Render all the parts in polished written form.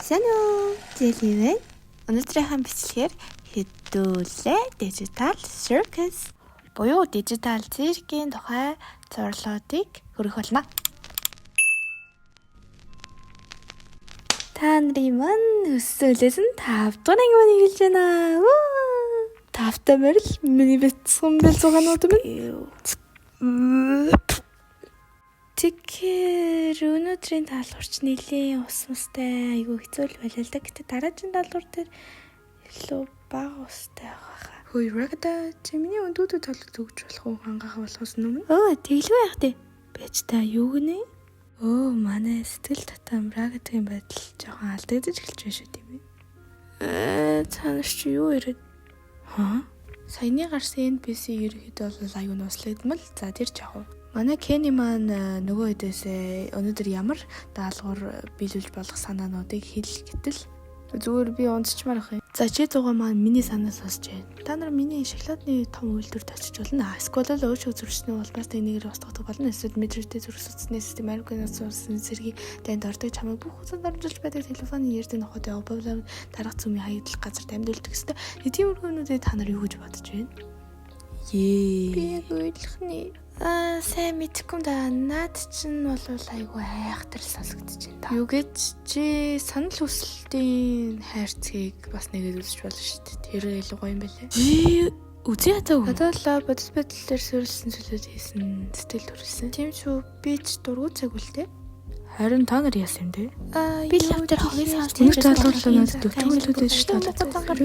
Сайн уу? Зэливэн. Өнөөдрийнхээ бичлэгээр хэдүүлээ Digital Circus буюу дижитал циркийн тухай зурлуудыг хөрөх болно. Та нарын маань өссөлөөс нь 5 дахь анги хэлж байна. 5 дахь морил миний бэлдсэн зугаанууд минь. Тэгэхээр өнөөдрийн даалгаварч нэлийн ус мустай айгүй хэцүү л байлаа л да. Гэтэ дараагийн даалгавар дээр илүү бага устай байгаа. Хөөе рагда чимний өндөөдөө толгой төгж болох уу хангаах болохоос өмнө? Тэглгүй яах вэ? Бэж та юу гинэ? Манай сэтгэл татам рагдгийн байдал жоохон алдагдаж эхэлж байна шүү тийм ээ. Цаанаас чи юу яриад? Саяны гарсан NPC ерөөхдөө бол аюу нууцлагдмал. За тэр жаах. Манай Кенни маань нөгөө хэдээсээ өнөөдөр ямар даалгавар биелүүлж болох санаануудыг хэл гэтэл зүгээр би унцчмаар ах юм. За чи 100 маань миний санаас сонсч байна. Та нар миний шоколадны том үйлдвэрт очиж болно. Эсвэл өөшөө зөрчсөний улбаас нэгнээр устгах болно. Эсвэл метртэй зөрсөцсний систем Америкээс сурсан сэргийг танд ордог чамайг бүх үзэн дарамжилж байдаг телефоны ярдын нохот явуулаад дараах зүмийн хаягдлах газар дамжуулдаг гэсэн. Тиймэрхүүнүүдэд та нар юу гэж бодож байна? Би яг ойлгох нэ. Сайн мэдхгүй да. Наад чинь бол айгүй айхтар сонсогдож байна. Юу гэж чи санал хүсэлтийн хайрцгийг бас нэгэд үзэж болно шүү дээ. Тэр илүү гоё юм байлаа. Үзье хатаа. Надад бодис байдал дээр суурилсан зүйлүүд хийсэн, сэтгэл төрүүлсэн. Тийм шүү. Би ч дургуй цаг үлдээ. Харин та нар яасан юм бэ? Би л хамтар хогийн саас тийж залуурлаа надад төвчүүлээд шүү дээ. Цангаар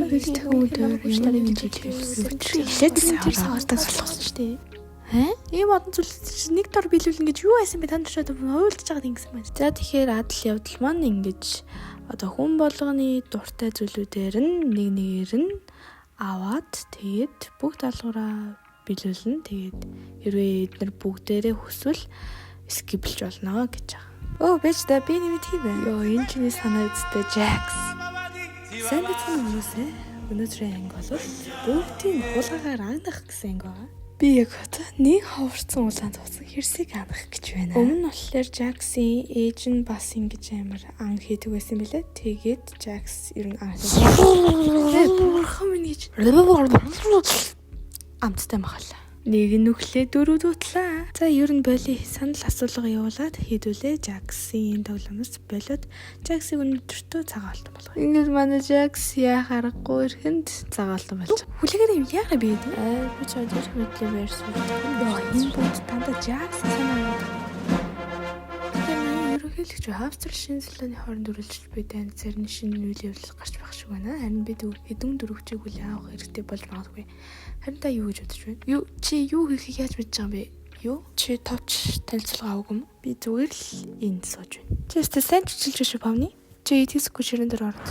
эхлээд савартаа солих шүү дээ. Ийм одон зүйл нэг дор биелүүлнэ гэж юу байсан бэ? Та нар ч одоо уйлдаж байгаад ингэсэн байна. За тэгэхээр адал явдал маань ингэж одоо хүн болгоны дуртай зүйлүүдээр нь нэгээр нь аваад тэгээд бүх даалгавраа биелүүлнэ. Тэгээд хэрвээ эдгээр бүгдээрээ хүсвэл скиплж болно гэж байгаа. Бэж та би нэмэт хий байна. Энэ чиний санаа үстэй Jax. Сайн бацхан хүмүүсээ өнөөдрийн анги бол бүгдийн хулгаагаар анх гэсэн анги байгаа. Би яг нэг ховорцсон улаан цуцсан хэрсийг анх гэж байна. Өмнө нь болохоор Jax-ийн ээж нь бас ингэж амар ан хийдэг байсан мөлий. Тэгээд Jax ер нь анх бурхан минь гэж амттай махалаа. Нэг нүхлээ дөрөв дуутлаа. За ер нь боли санал асуулга явуулаад хийдүүлээ. Jax-ийн тоглоомоос болоод Jax-ийг өнөдөртөө цагаалтан болгоо. Ингээд манай Jax яхаарахгүй ихэнд цагаалтан болж. Хүлээгээр юм яараа би би ч одоо хөдлөө версүүл. Энэ бүгд танда Jax санаа. Ерөнхийлөгч хавцар шинжилгээний хооронд үргэлжлэж буй тань царны шинэ үйл явдал гарч байх шиг байна. Харин бид хэдэн дөрөвчийг үл авах хэрэгтэй болж магадгүй. Харин та юу гэж бодож байна? Чи юу хийхийг яаж мэдэж байгаа юм бэ? Чи товч танилцуулга аваагүй юм? Би зүгээр л энд сууж байна. Чи өөртөө сайн чичилж шүү павны. Чи эдгэсгүй ширэн дээр ороод.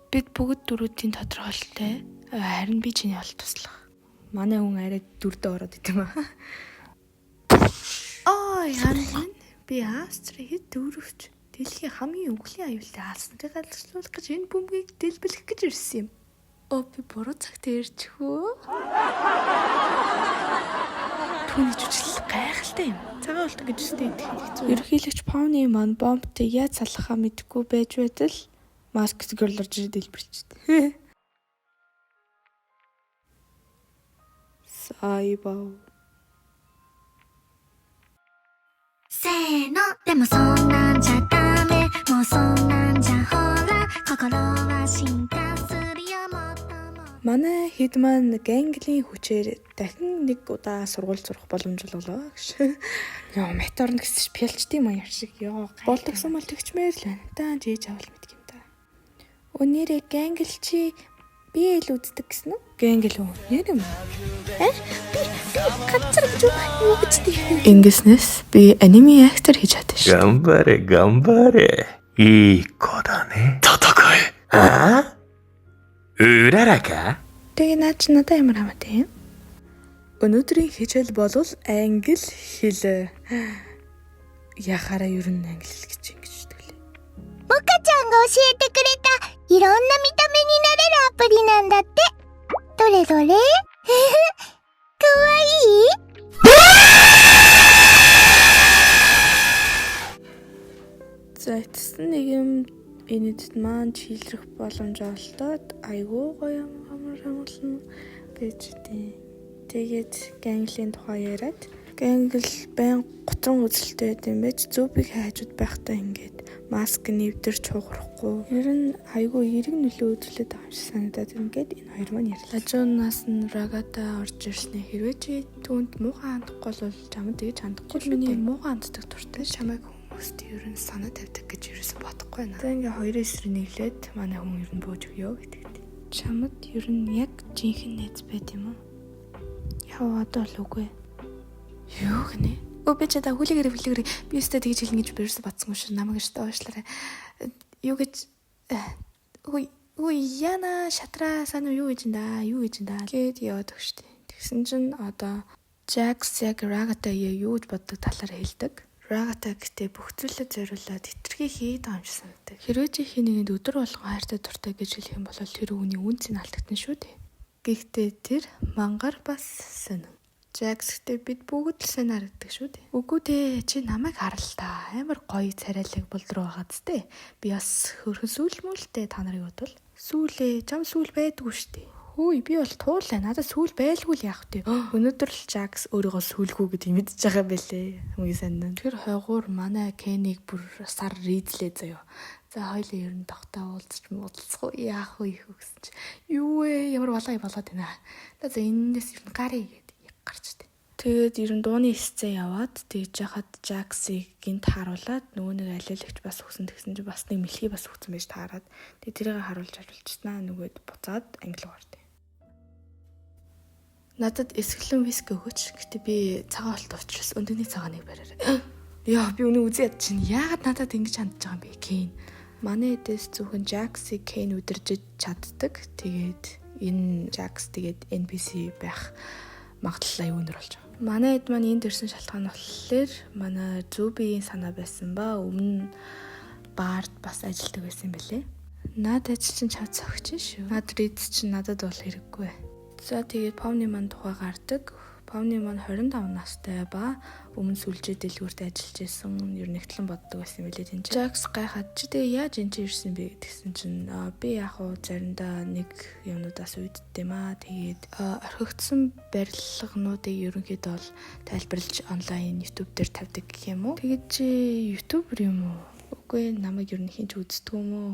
Бид бүгд дөрүүдийн тодорхойлолтой. Харин би чиний олд туслах. Манай хүн арай дүрдээ ороод идэм аа. Яа. Би Австрийн хэд дөрөвч дэлхийн хамгийн өвглийн аюултай хаалсныг галзуулах гэж энэ бөмбөгийг дэлбэлэх гэж ирсэн юм. Би буруу цагт ирчихөө. Түүний жүжил гайхалтай юм. Цагаан болтон гэж үстэй идэх хэцүү. Ерөнхийлөгч Пауны маань бомбтой яаж салахаа мэдэхгүй байж байтал маск згөрлөрж дэлбэрчихдээ. Сайбаа. せーのでもそんなんじゃダメもうそんなんじゃほら心は進化するよもっとも Манай хэд маань ганглийн хүчээр дахин нэг удаа сургууль сурах боломж олголоо гэж. Мэт орно гэсэн чи пялчдын маяг шиг болдогсон бол тэгчмээр л байна. Даан жээж авал мэдг юм да. Өнөөрэ гангл чи би л үздэг гэсэн үү? Гангл үү? Нэр юм. Би ганцар гэж юу гэж тийм. Ингэснээс би аниме актер хийж чадсан шүү. Гамбаре. Иい子だね。戦え。Ураарака. Тэгээ наа чи надад ямар хамаатай юм? Өнөөдрийн хичээл болвол англи хэл. Яхаараа ер нь англи хэл гэж ингэж хэлдэг лээ. モカちゃんが教えてくれたいろんな見た目になれるアプリなんだって。どれどれかわいい За эцэст нэг юм энэд маань чийлрэх боломж олдоод айгүй гоё амар амгалан байж дээ. Тэгээд ганглийн тухай яриад гангл байн готрон үзэлтэй байт юм байж зүбийг хайжууд байхдаа ингээд маск нэвдэрч хугарахгүй. Ер нь айгүй эрг нөлөө үзүүлээд байгаа юм шиг санагдаад ингээд энэ хоёр маань ярьлаа. Лажуунаас нь рагата орж ирснэ. Хэрвээ чи түүнд муухай хандахгүй бол чамд тэгж хандахгүй. Миний муухай ханддаг туртай чамайг хүмүүст ер нь санаа тавьдаг гэж ерөөсө бодохгүй байна. За ингээ хоёрын эсрэг нэглээд манай хүн ер нь бууж өгөө гэдэг. Чамд ер нь яг жинхэнэ найз байд юм уу? Яа одоо л үгүй. Юу гэнэ? Би ч одоо хүлээгэр би өстэй тэгж хэлнэ гэж бирээс батсан шүү. Намайг өстэй уушлаарай. Юу гэж үгүй яна шатраа санаа юу гэж энэ гэд яваад өгчтэй. Тэгсэн чинь одоо Jax яг Ragata юу гэж боддог талаар хэлдэг. Ragata гэдэг бүх зүйлээ зориулаад хитрхи хийдэг юм шиг санагдав. Хэрвээ чи хийнэгэнд өдөр болгон хайртай дуртай гэж хэлэх юм бол тэр хүний үнцийг алдагдана шүү дээ. Гэхдээ тэр мангар бас сонин. Jax гэдэг бид бүгд л сайн харагддаг шүү дээ. Үгүй дээ чи намайг харал та. Амар гоё царайлаг болдроо байгаад тээ. Би бас хөрхөн сүүлмүүлтэй та нарыг бодвол. Сүүлээ чам сүүл байдгүй шүү дээ. Хөөе би бол туулаа. Надад сүүл байлгүй л яах вэ? Өнөөдөр л Jax өөрийгөө сүүлгүй гэдгийг мэдчихэж байгаа бэлээ. Хамгийн сайн. Тэр хойгуур манай Kenny-г бүр сар рийдлээ заяа. За хоёлаа ер нь тогтоо уулзах уу яах вэ гэсэн чи. Юу вэ? Ямар балай болоод байна. За энэс ер нь гарыг гарчтэй. Тэгээд ер нь дууны сцен яваад тэгж яхад Jax-ыг гинт харуулад нөгөө нэг алиалагч бас өгсөн тэгсэн чи бас нэг мэлхий бас өгсөн байж таарад. Тэгээд тэрийг харуулчихснаа нөгөөд буцаад англи гарт. Надад эсгэлэн виски өгөөч. Гэтэ би цагаан болт уучраас өндөгний цагааныг бариарай. Яа би өнөө үзээд чинь яагаад надад ингэж хандж байгаа юм бэ? Кен. Манай эдээс зөвхөн Jax-ыг Ken удиржиж чаддаг. Тэгээд энэ Jax тэгээд NPC байх магадлал аюу өндөр болж байгаа. Манай эд маань энд ирсэн шалтгаан нь болохоор манай Zubi-ийн санаа байсан ба өмнө баард бас ажилладаг байсан юм байлээ. Наад ажил чинь чав цогч шүү. Наад рид чинь надад бол хэрэггүй. За тэгээд Pony маань тухай гардаг. Pony маань 25 настай ба өмнө сүлжээ дэлгүүрт ажиллаж байсан. Ер нь нэгтлэн боддог байсан юм билээ тийм ч. Jax гайхаад чи тэгээ яаж энэ ирсэн бэ гэдгсэн чинь би яг уу заримдаа нэг юмнуудаас үйддэг юм аа. Тэгээд орхигдсон барилгынуудыг ерөнхийдөө бол тайлбарлаж онлайн YouTube дээр тавьдаг гэх юм уу. Тэгээд чи YouTuber юм уу? Үгүй намайг ер нь хинч үздэг юм уу?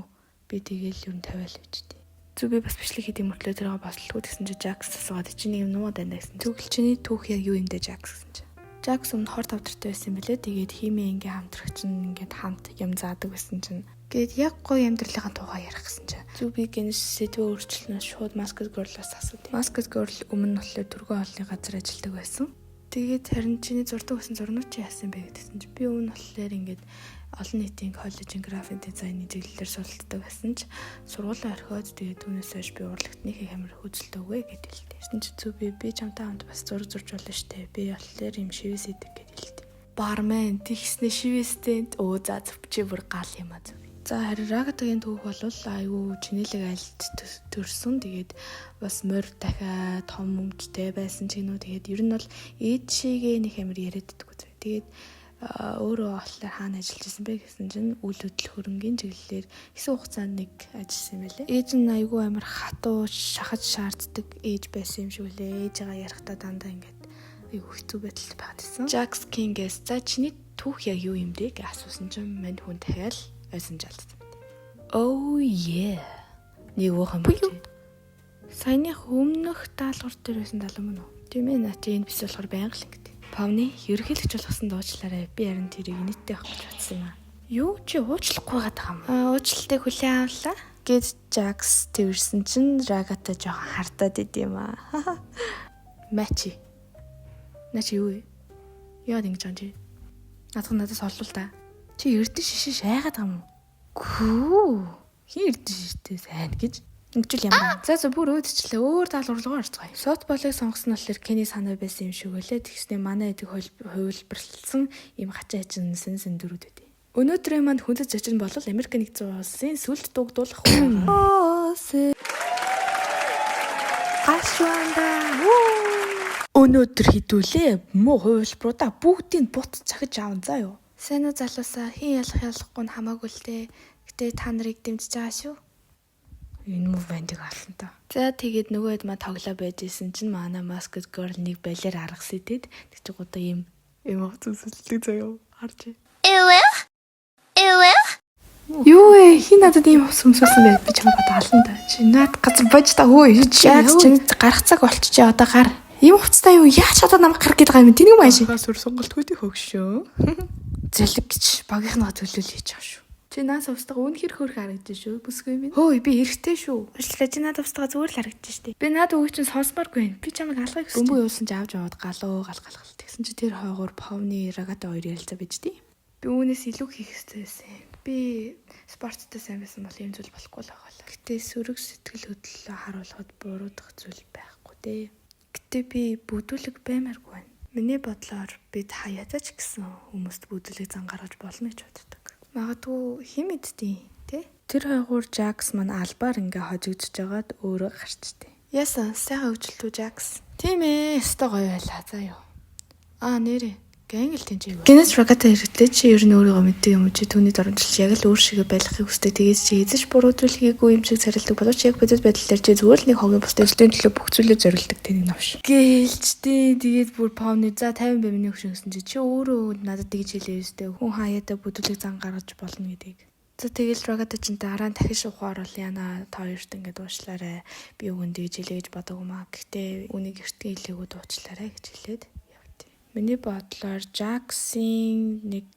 Би тэгээл ер нь тавиал бичдэг. Зүби бас бичлэг хийдэг мөртлөө тэргээ бослоо гэсэн чи Jax асуугаад чи нэг юм нуу дандаа гэсэн. Зүгэл чиний түүх яг юу юм дэ Jax гэсэн чи. Jax өмнө хор тавдартай байсан бэлээ. Тэгээд химээ ингээ хамтрагч нь ингээд хамт юм заадаг байсан чинь. Гээд яг гоё амьдралынхаа тухай ярих гэсэн чи. Зүби гэнэс сэдвээ өөрчлөнөөс шууд Masked Girl-аас асуудаг. Masked Girl өмнө нь болохоор түргэн олны газар ажилладаг байсан. Тэгээд харин чиний зурдаг байсан зурнууд чи яасан бэ гэдгсэн чи би өмнө болохоор ингээд олон нийтийн коллежийн график дизайны чиглэлээр суралцдаг байсан ч сургуулийн орхиод тэгээд түүнээс хойш би урлагтны хэмээр хөдөлтөө өгөө гэдэг л дээ. Тэгсэн чи би чамтай хамт бас зураг зурж болно штэ. Би болохоор юм шивээс идэг гэдэг л дээ. Бармен тэгснэ шивээстэнд за зөвчи бүр гал юм а зөв. За харин Ragata-гийн түүх бол айгүй чинэлэг айлт төрсөн. Тэгээд бас морь дахиад том өмчтэй байсан ч гинөө. Тэгээд ер нь бол ээж шигээ нэг хэмээр яриаддаггүй. Тэгээд өөрөө болохоор хаана ажиллаж байсан бэ гэсэн чинь үйл хөдлөл хөрөнгийн чиглэлээр хэсэг хугацаанд нэг ажилласан юм байлээ. Ээж нь айгүй амар хатуу шахаж шаарддаг ээж байсан юм шиг үлээ. Ээжигээ ярихдаа дандаа ингээд айгүй хэцүү байдалд байгаадсэн. Jax King-ээс за чиний түүх яг юу юм бэ гэж асуусан чинь мань хүн дахиад ойсон жалдсан. Oh yeah. Нэг уухан бий. Саяны өмнөх даалгавар дээр байсан далан мөн үү? Тийм ээ наа чи энэ бис болохоор байнга л ингэ. Павны ерөнхийлөгч болгосон дуучлаарай. Би харин тэрийг нийтдээ авах гэж бодсон юм аа. Юу чи уучлахгүй байгаа юм? Уучлалтыг хүлээн авлаа. Гэт Jax тэрсэн чинь Ragata жоохон хардаад идэм аа. Мачи. Начи юу вэ? Яагаад ингэж байгаа юм чи? Надаас олвол та. Чи эрдэн шишээ шайгаад байгаа юм уу? Гүү. Хин эрдэн шиштэй сайн гэж. Ингэжүүл юм байна. За бүр өөдчлээ. Өөр даалгавар орцгоё. Softball-ыг сонгосон нь болохоор Kenny санаа байсан юм шиг байлаа. Тэгснэ манай эдэг хувилбарлсан юм хачаа хачин сэн дөрүүд өгдөө. Өнөөдрийн манд хүндэт зочин бол Америк нэгдсэн улсын сүлд дугдуулах байна. Ашванда. Өнөөдөр хідүүлээ. Муу хувилбаруудаа бүгдийг бут цахиж аав заа юу. Сайн уу залуусаа хин ялахгүй нь хамаагүй л дээ. Гэтэ та нарыг дэмжиж байгаа шүү. Энэ мувентиг алсан та. За тэгээд нөгөө хэд ма тоглоо байж исэн чинь манай Masked Girl нэг балер аргасан идэд тэг чи гоо ийм зүсэлдэг заяа харж. Юу вэ? Хин надад ийм өмсөсөн байд би чамд алсан та. Чи наад газар бож та хөө. Яг чинь гарах цаг болчихжээ одоо гар. Ийм хувцастай юу? Яаж одоо намайг гарах гээд байгаа юм? Тэнийг маш их сүр сонголт хөтий хөгшөө. Зэлэг гэж багийнхнаа төлөөл хийж байгаа шүү. Чи наас устгаа үнэхэр хөрх харагдаж шүү. Бүсгүй минь. Хөөе би эрэхтэй шүү. Уучлаарай чи надад устгаа зүгээр л харагдаж штэ. Би надад өгч чинь сонсмааргүй байна. Би чамайг алгахыг хүсэж. Бөмбөг юусан ч авч яваад галгалгалт. Тэгсэн чи тэр хойгоор Повны Рагата хоёр ярилцаа байж тий. Би үүнээс илүү хийх хэрэгтэй байсан. Би спорттой сайн байсан бол ийм зүйл болохгүй л байгаа л. Гэтэ сөрөг сэтгэл хөдлөлөө харуулхад буруудах зүйл байхгүй дээ. Гэтэ би бүдүүлэг баймааргүй байна. Миний бодлоор бид хаяатаа ч гэсэн хүмүүст бүдүүлэг зан гаргаж болно гэж боддог. Магадгүй хим мэдтий, тий? Тэр хойгуур Jax маань албаар ингээ хожигдож байгаад өөрөө гарчтэй. Яасан, сайхан хөвчлөлтөө Jax. Тийм ээ, өстой гоё байлаа заа юу. Нэрээ. Гэнгэл тэнцээ. Гинэс Рагата хэрэгтэй чи ер нь өөрийгөө мэддэг юм уу чи түүний дөрмжилж яг л өөр шигээ байлгахыг хүсдэг. Тэгээд чи эзэж буруу зүйл хийгээгүй юм шиг царилдаг боловч яг бодит байдал дээр чи зүгээр л нэг хогийн бусдын төлөө бүх зүйлээ зориулдаг тэнийг навш. Гэлчтэй тэгээд бүр Повны за 50 бай миний хөшин гэсэн чи өөрөө надад тэгж хэлээ өстэй. Хүн хаяада бүдүүлэг зан гаргаж болно гэдгийг. За тэгэл Рагата чинь дараа нь дахин шухаар бол яна та хоёрт ингээд уучлаарай. Би өгөн тэгж хэлээ гэж бодоагүй маа. Гэхдээ үнийг эртний хэлээгүү дуучлаарай гэж хэлээд. Миний бодлоор Jax-ийн нэг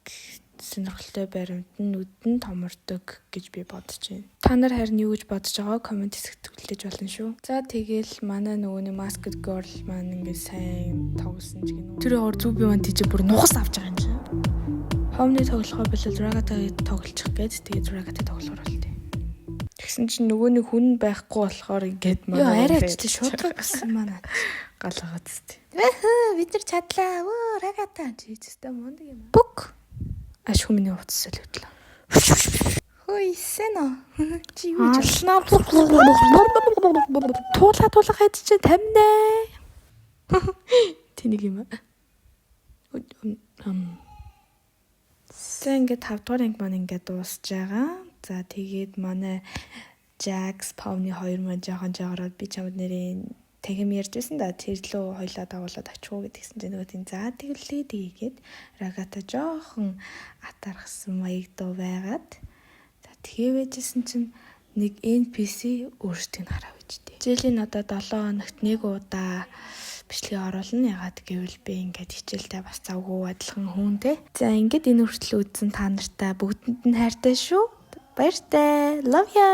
сонирхолтой баримт нь нүдэн томордог гэж би бодож байна. Та нар харин юу гэж бодож байгаа комент хэсэгт хүлээж болно шүү. За тэгэл манай нөгөөний Masked Girl маань ингээд сайн тоглосон ч гэнэ. Тэр өөр зүг би маань тийж бүр нугас авч байгаа юм чинь. Повны тоглохоо болол Ragata тоглочих гээд тэгээд Ragata тоглохоор болтой. Тэгсэн чинь нөгөөний хүн байхгүй болохоор ингээд манай арайч шудраг гэсэн маань галгаад зү. Бид нар чадлаа. Рагата чийцтэй мундаг юм. Бүк. Ашгүй миний утас солиодлоо. Хөөе сэно. Чи юу гэж алснаа? Туулаа хайж чи тамнаа. Тэнийг юм. За ингээд 5 дугаар анги маань ингээд дуусж байгаа. За тэгээд манай Jax Повны хоёр маань жоохон жаагаараад би чамд нэрээ тэгм ярьжсэн да тэр лөө хоёлаа дагуулад очихгүй гэдгсэн чинь нөгөө тийм за тэгэлээ тийгээд Рагата жоохон атархсан маягдуу байгаад за тэгээ байжсэн чинь нэг NPC өөрсдийг нь хараа байжтэй. Жилийн одоо 7 хоногт нэг удаа бичлэгээ оруулна. Ягаад гэвэл би ингээд хичээлдээ бас завгүй адилхан хүнтэй. За ингээд энэ хүртэл үзсэн та нартай бүгдэнд нь хайртай шүү. Баяртай. Love ya.